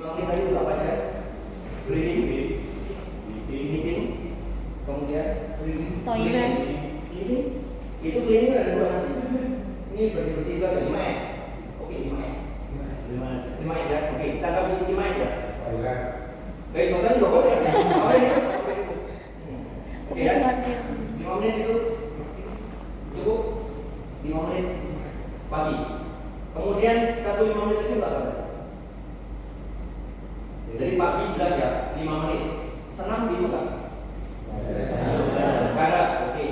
5 menit tadi untuk apa aja? Breathing, meeting, kemudian Toilet. Cleaning. Itu cleaning ada 2 nanti. Ini bersih-bersih itu ada 5S. Oke, 5S. 5S ya. Oke, kita bagi 5S ya. Baik, bahkan juga boleh. Oke ya. 5 menit itu cukup. 5 menit pagi. Kemudian 5 menit itu enggak apa? Jadi pagi jelas ya, 5 menit. Senam di muka. Barat, oke.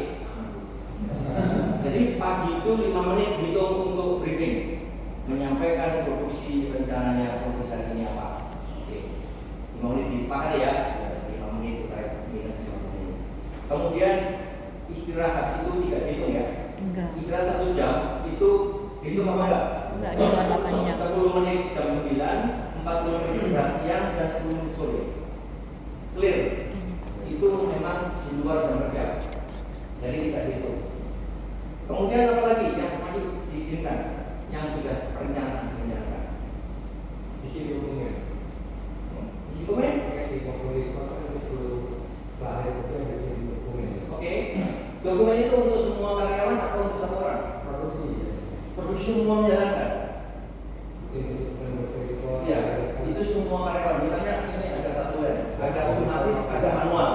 Jadi pagi itu 5 menit hitung untuk briefing, menyampaikan produksi rencananya untuk hari ini apa. Oke. 5 menit disepakati ya. 5 menit kita minus 5 menit. Kemudian istirahat itu tidak dihitung ya. Enggak. Istirahat 1 jam itu hitung apa enggak? Enggak, di luar 8 jam. 10 menit jam 9, 40 menit istirahat siang dan 10 menit sore. Clear. Itu memang di luar jam kerja. Jadi tidak dihitung. Kemudian apa lagi yang masih diizinkan? Yang sudah perencanaan direncanakan. Isi dokumen. Isi dokumen? Oke. Dokumen itu untuk semua karyawan atau untuk satu orang? Produksi semua menjalankan. Iya, itu semua karyawan. Misalnya ini ada satu lab, ada otomatis, ada manual.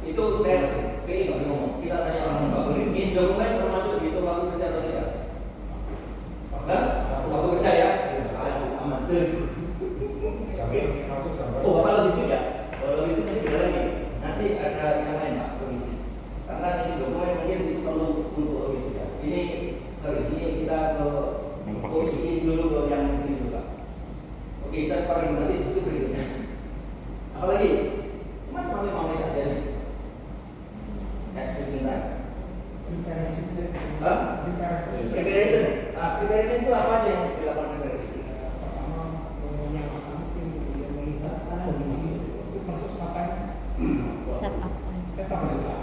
Itu saya ngomong. Kita tanya orang Pak Buri. Ini dokumen termasuk di waktu kerja atau tidak? Waktu kerja ya? Aman. Oh, Bapak logistik ya? Logistik ini beda lagi. Nanti ada yang lain Pak, logistik. Karena isi dokumen mungkin itu perlu untuk logistik ya. Ini kita ke OII dulu ke yang ini dulu Pak. Oke, kita sekarang nanti di situ berikutnya. Apalagi? Cuma 5 menit aja nih. Execution time. Preparation. Preparation itu apa aja yang dilakukan preparation?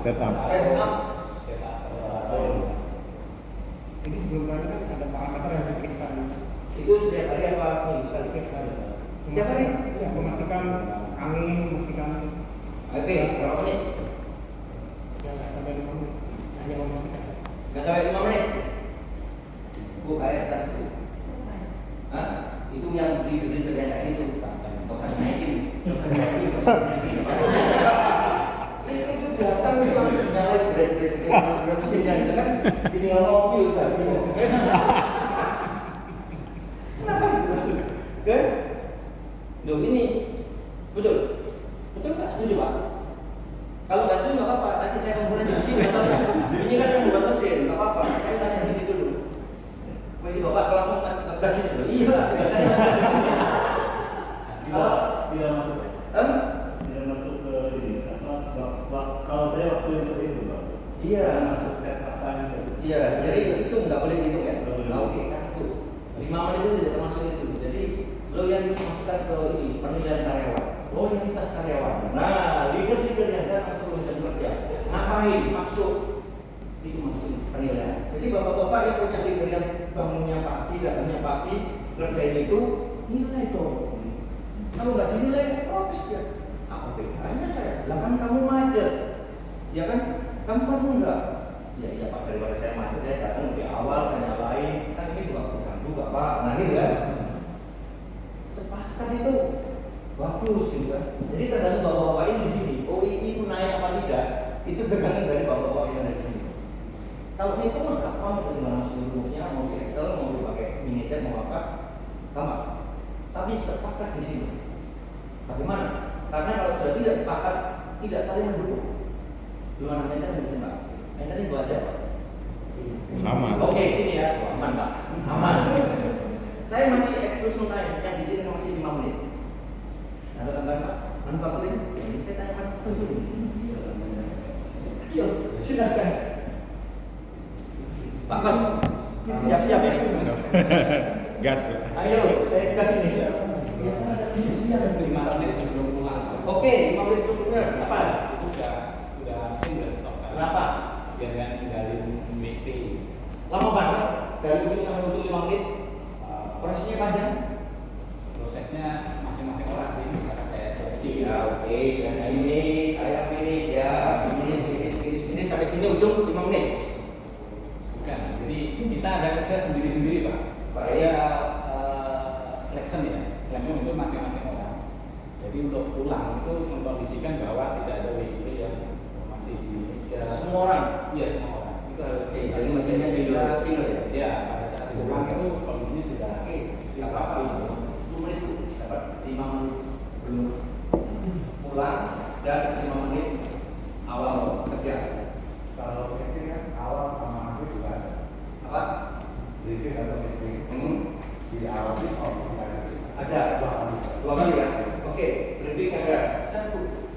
Setup. Ini sebelumnya kan ada parameter yang diperiksa. Itu setiap hari apa seminggu sekali? Setiap hari? Ya, memastikan angin, memastikan. Oke, berapa menit? Ya, nggak sampai 5 menit. Hanya memastikan. Nggak sampai 5 menit? Bu, kayak tadi. Hah? Itu yang beli kayak itu. Kosan naikin. Itu datang memang nyalain jerit-jerit mesinnya itu kan tinggal ngopi udah kenapa gitu kan? Loh ini betul nggak setuju Pak? Kalau nggak setuju nggak apa-apa, nanti saya kumpulin di sini ini kan yang membuat mesin, nggak apa-apa, saya tanya sini dulu. Ini Bapak kelas mau ngegas ini dulu? Iya tidak masuk ya? Tidak masuk ke ini karena kalau saya waktu itu Pak. Iya. Masuk set apa gitu. Iya, jadi itu nggak boleh dihitung ya. Nggak boleh. Oke, kan itu 5 menit itu tidak termasuk itu. Jadi lo yang dimasukkan ke ini penilaian karyawan, loyalitas karyawan. Nah, leader yang datang sebelum jam kerja, ngapain masuk? Itu masukin penilaian. Jadi bapak-bapak yang punya leader yang bangunnya pagi, datangnya pagi, kerjain itu nilai dong. Kalau nggak dinilai, protes ya. Apa bedanya saya? Lah kan kamu macet, ya kan? Kamu enggak? Ya Pak, daripada saya macet, saya datang lebih awal, saya nyalain. Kan ini juga bukan juga Pak. Nah gitu kan? Sepakat itu bagus gitu kan? Jadi tergantung bapak-bapak ini di sini. OII itu naik apa tidak? Itu tergantung dari bapak-bapak yang ada di sini. Kalau itu mah gampang, tinggal langsung rumusnya, mau di Excel, mau dipakai miniatur, mau apa? Gampang. Tapi sepakat di sini. Bagaimana? Karena kalau sudah tidak sepakat, tidak saling mendukung. Gimana mental bisa Pak? Mental ini buat siapa? Sama. Oke, sini ya, aman Pak, aman. Saya masih exclusion time, yang diizinkan masih 5 menit. Ada tambahan Pak? Manufacturing? Ya, ini saya tanya manufacturing. Yuk, silakan. Pak Bos, siap-siap ya? Gas. Ayo, saya gas ini. Siap 5 menit sebelum pulang. Oke, 5 menit cukupnya apa? Udah mesin udah stop kan? Kenapa? Biar nggak ninggalin meeting. Lama banget dari ujung sampai ujung 5 menit. Jadi untuk pulang itu mengkondisikan bahwa tidak ada WIB yang masih di meja. Semua orang. Iya, semua orang. Itu harus. Jadi mesinnya single ya? Ya, pada saat pulang itu kondisinya sudah Tidak apa-apa. 10 menit itu dapat 5 menit sebelum pulang dan 5 menit awal kerja. Kalau meeting kan awal sama akhir juga ada. Apa? Briefing atau meeting di awal sih Ada dua kali ya. Oke, briefing ada.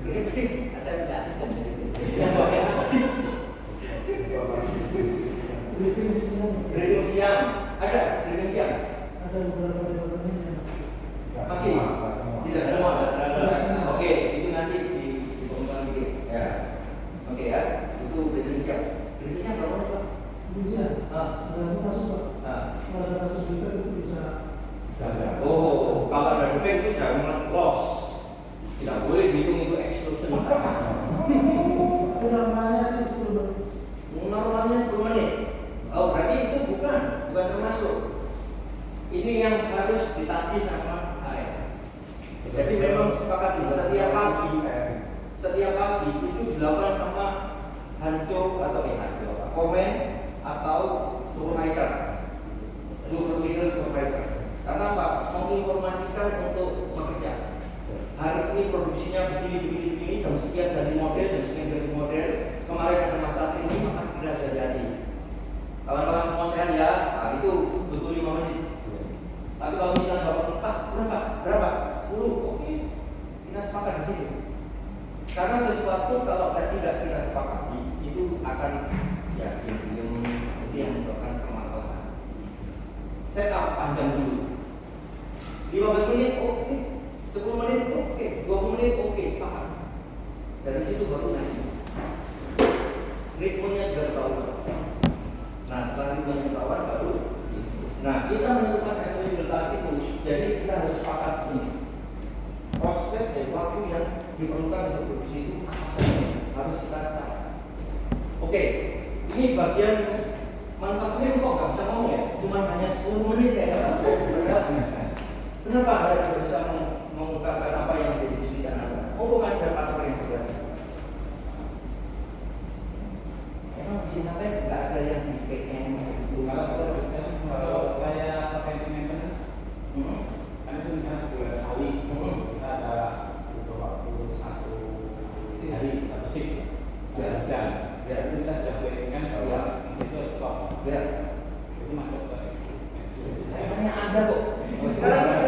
Briefing ada asisten. Briefing siang ada. Briefing siang Ada beberapa departemen yang masih tidak semua. Oke, itu nanti di pembukaan ini. Ya. Oke ya, itu briefing siang. Briefingnya berapa menit Pak? bisa. Ah. Ada kasus Pak. Ah. Kalau ada kasus kita itu bisa jaga. Oh, kalau ada defect itu sudah mulai loss. Tidak boleh dihitung itu exclusion. Tapi normalnya sih 10 menit. Normalnya 10 menit. Oh, berarti itu bukan termasuk. Ini yang harus ditagih sama HR. Jadi memang sepakat setiap pagi itu dilakukan sama Hanco atau komen atau supervisor, leader supervisor. Karena apa? Menginformasikan untuk bekerja. Hari ini produksinya begini, jam sekian dari model, jam sekian dari model. Kemarin ada masalah ini, maka tidak sudah jadi. Kawan-kawan semua sehat ya? Nah, itu butuh 5 menit. Tapi kalau misalnya Bapak berapa? 10, oke. Kita sepakat di sini. Karena sesuatu kalau tidak kita sepakati itu akan ya itu yang menyebabkan permasalahan. Setup panjang dulu. 15 menit oke, 10 menit oke, 20 menit oke, sepakat. Dari situ baru naik. Ritmenya sudah ketahuan. Nah, setelah ritmenya ketahuan baru. Nah, kita menentukan metode bertahan itu. Jadi kita harus sepakat ini. Proses dan waktu yang diperlukan untuk produksi itu apa saja harus kita catat. Oke, ini bagian manufakturing kok nggak bisa ngomong ya? Cuma hanya 10 menit saya dapat. Kenapa Anda tidak bisa mengungkapkan apa yang menjadi kesulitan Anda? Oh, bukan ada faktor yang jelas. Emang di sini sampai nggak ada yang di PM itu. Kalau kayak preventive maintenance, kan itu misalnya sebulan sekali kita ada butuh waktu 1 hari, 1 shift, 2 jam. Ya, itu kita sudah planning bahwa di situ stop. Ya. Itu masuk ke Saya tanya Anda kok. Sekarang